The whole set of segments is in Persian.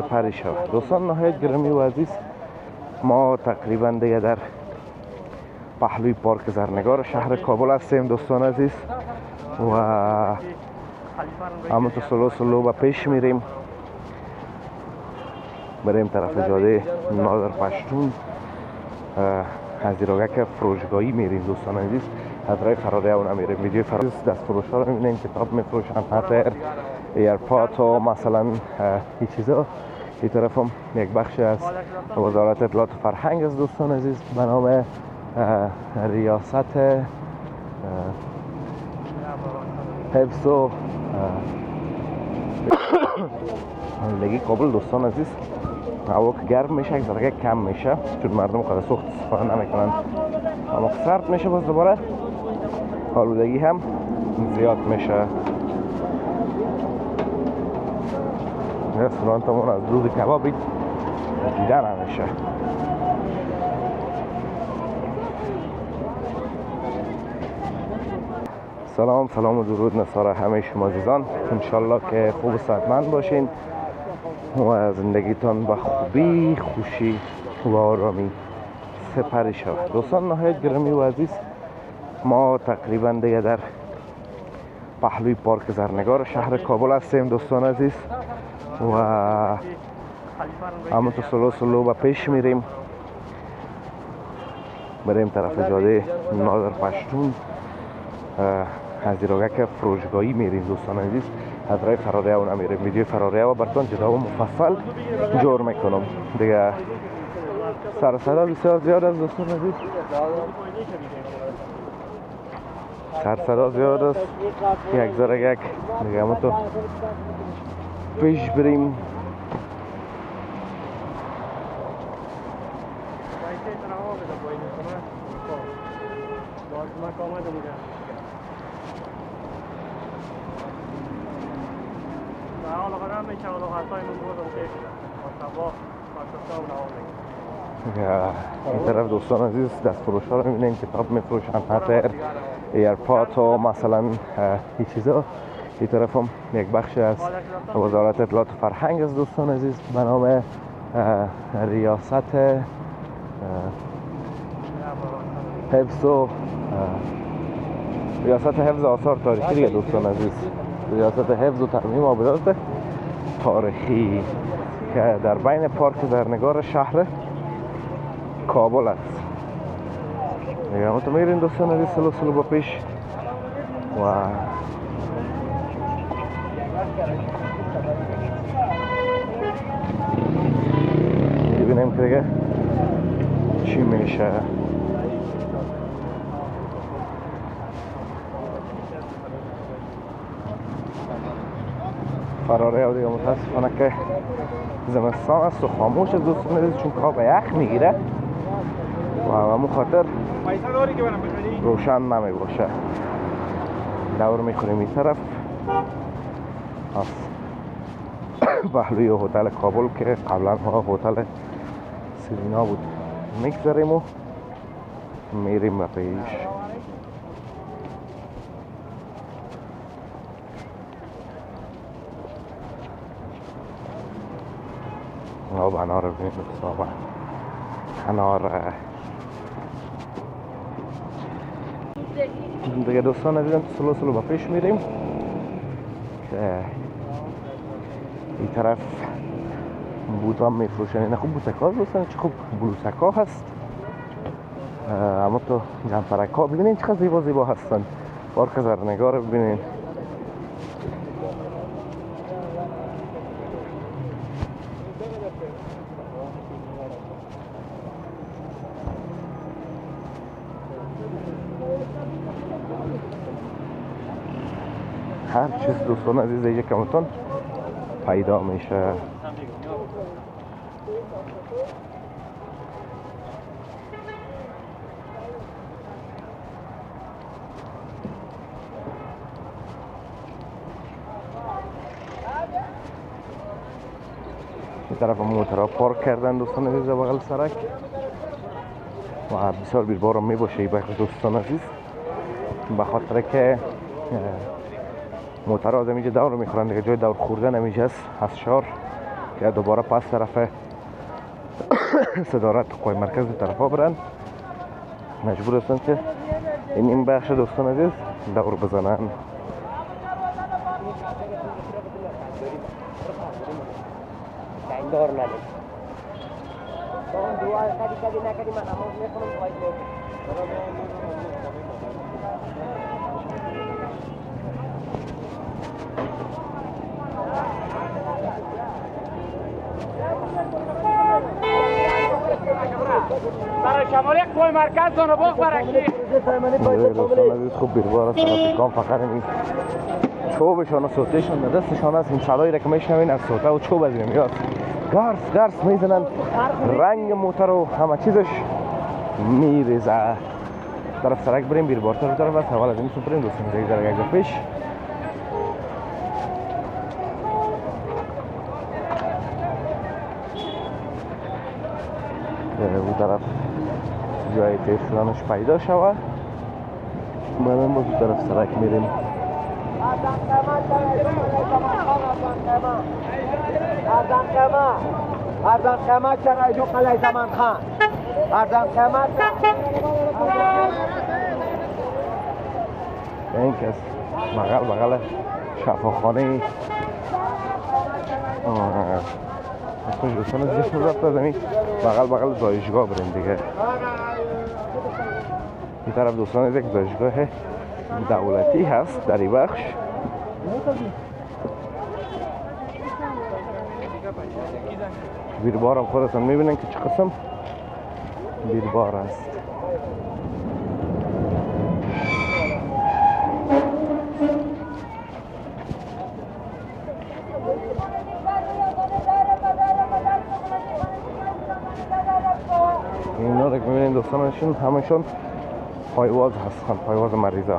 سپری شود. دوستان نهایت گرامی و عزیز، ما تقریبا دیگه در پهلوی پارک زرنگار شهر کابل هستیم دوستان عزیز و همونطور سلو سلو به پیش میریم بریم طرف جاده نادر پشتون. از ایراگه فروشگاهی میریم دوستان عزیز، از رای فراری اون میریم. ویدیو فراری دست فروش ها رو میبینیم، کتاب میفروشن، حتی ایرپاد و مثلا این چیزا. این طرف هم یک بخش از وزارت اطلاعات و فرهنگ است دوستان عزیز به نام ریاست حفظ و زندگی کابل. دوستان عزیز هوا که گرم میشه یک ذره کم میشه چون مردم خود سخت استفاده نمیکنن، اما که سرد میشه باز دوباره آلودگی هم زیاد میشه. رستوران تامون از روز کبابی دیده نمیشه. سلام و درود نثار همه شما عزیزان، انشالله که خوب و صحتمند باشین و زندگیتان با خوبی، خوشی و آرامی سپری شود. دوستان نهایت گرامی و عزیز، ما تقریبا دیگه در پهلوی پارک زرنگار شهر کابل هستیم دوستان عزیز و همونطور سلو سلو به پیش میریم بریم طرف جاده نادر پشتون. از ایراگه فروشگاهی میریم دوستان عزیز، از رای فراری اون میریم. ویدیو فراری و براتون جدا و مفصل جور میکنم دیگه. سر صدا بسیار زیاد است دوستان عزیز، سر صدا زیاد است، یک ذره یک دیگه همون تو پیش بریم. این طرف دوستان عزیز دست فروش ها رو میبینیم، کتاب میفروشن، حتی ایرپاد و مثلا این چیزا. این طرف هم یک بخش از وزارت اطلاعات و فرهنگ است دوستان عزیز به نام ریاست حفظ و ریاست حفظ آثار تاریخی دوستان عزیز، ریاست حفظ و ترمیم آبیات تاریخی که در بین پارک زرنگار شهر کابل است. دیگه همون تو میرین دوستان عزیز سلو سلو با پیش و ببینیم که دیگه چی میشه. فراره و دیگه متاسفانه که زمستان است و خاموش است دوستان عزیز، چون که آب یخ میگیره و همون خاطر روشن نمی باشه. دور میخوریم این طرف از پهلوی هتل کابل که قبلا هتل سرینا بود میگذاریم و میریم به پیش. آب انار رو ببینید دوستان، انار دیگه دوستان عزیزم سلو سلو با پیش میریم که این طرف بوت هم میفروشن. این خوب بوتک ها دوستان، چه خوب بلوسک ها هست، اما تو جمپرک ها ببینین چقدر زیبا زیبا هستن. پارک زرنگار رو ببینین. هر چیز دوستان عزیز اینجا کمتون پیدا میشه. این طرف موترها پارک کردن دوستان عزیز بغل سرک و بسیار بیربار می باشه این بخش دوستان عزیز، به خاطر که موترها از اینجا دور میخورن دیگه، جای دور خوردن اینجا است. از شهر که دوباره پس طرف صدارت قوای مرکز طرف ها برن، مجبور هستن که این بخش دوستان عزیز دور بزنن. برای شمالی قوای مرکز دانباغ برکی دوستان عزیز خوب بیروار است. ترافیکان فقط این چوبشان و سوتهشان در دستشان است. این صدایی را که میشنوین از سوته و چوب از این میاد، گرس میزنن، رنگ موتر و همه چیزش میریزه. طرف سرک بریم، بیروارتر طرف است. اول از این سو بریم دوستان عزیز در یک پیش. اون طرف جای تیز شدنش پیدا شود، بعدم باز اون طرف سرک میریم. ارزان قیمت چرا جو قلعه زمان خان ارزان قیمت این کس بغل شفاخانه اصلا دوستان از جسم رفت از همین بغل زایشگاه بریم دیگه. این طرف دوستان از یک زایشگاه دولتی هست در این بخش. بیربار هم خودتان میبینن که چه قسم بیربار است. اینا رو که میبینین دوستانشون همشون پایواز هستن، پایواز مریضه.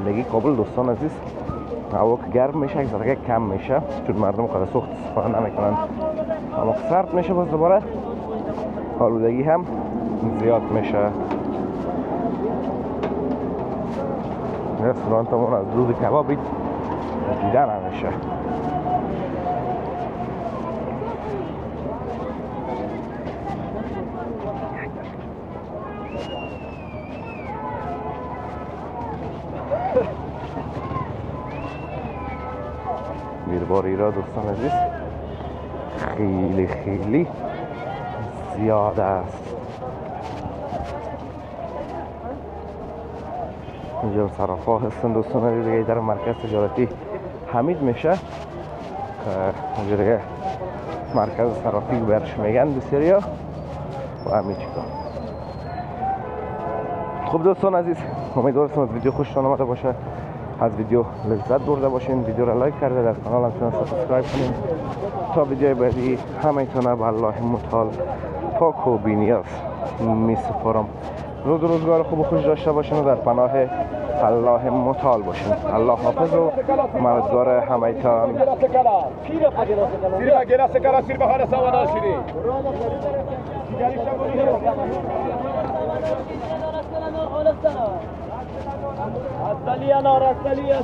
لگی کابل دوستان عزیز هوا که گرم میشه یک ذره کم میشه چون مردم خیلی سخت استفاده نمیکنن، اما که سرد میشه باز دوباره آلودگی هم زیاد میشه. رستورانتمون از دود کبابی دیدن نمیشه. بیرباری را دوستان عزیز خیلی زیاد است. اینجا صرافا هستن دوستان عزیز دیگه. در مرکز تجارتی حمید میشه که اینجا دیگه مرکز صرافی برش میگن بسیاریا و حمید چیکار. خب دوستان عزیز امیدوارم از ویدیو خوشتون آمده باشه، از ویدیو لذت برده باشین. ویدیو را لایک کرده در کانال هم سابسکرایب کنین تا ویدیو بعدی همینطوره به الله متعال پاک و بینیاز می سپارم. روزگار خوب و خوش داشته باشین و در پناه الله متعال باشین. الله حافظ و مردگار همایتان. السلية نار السلية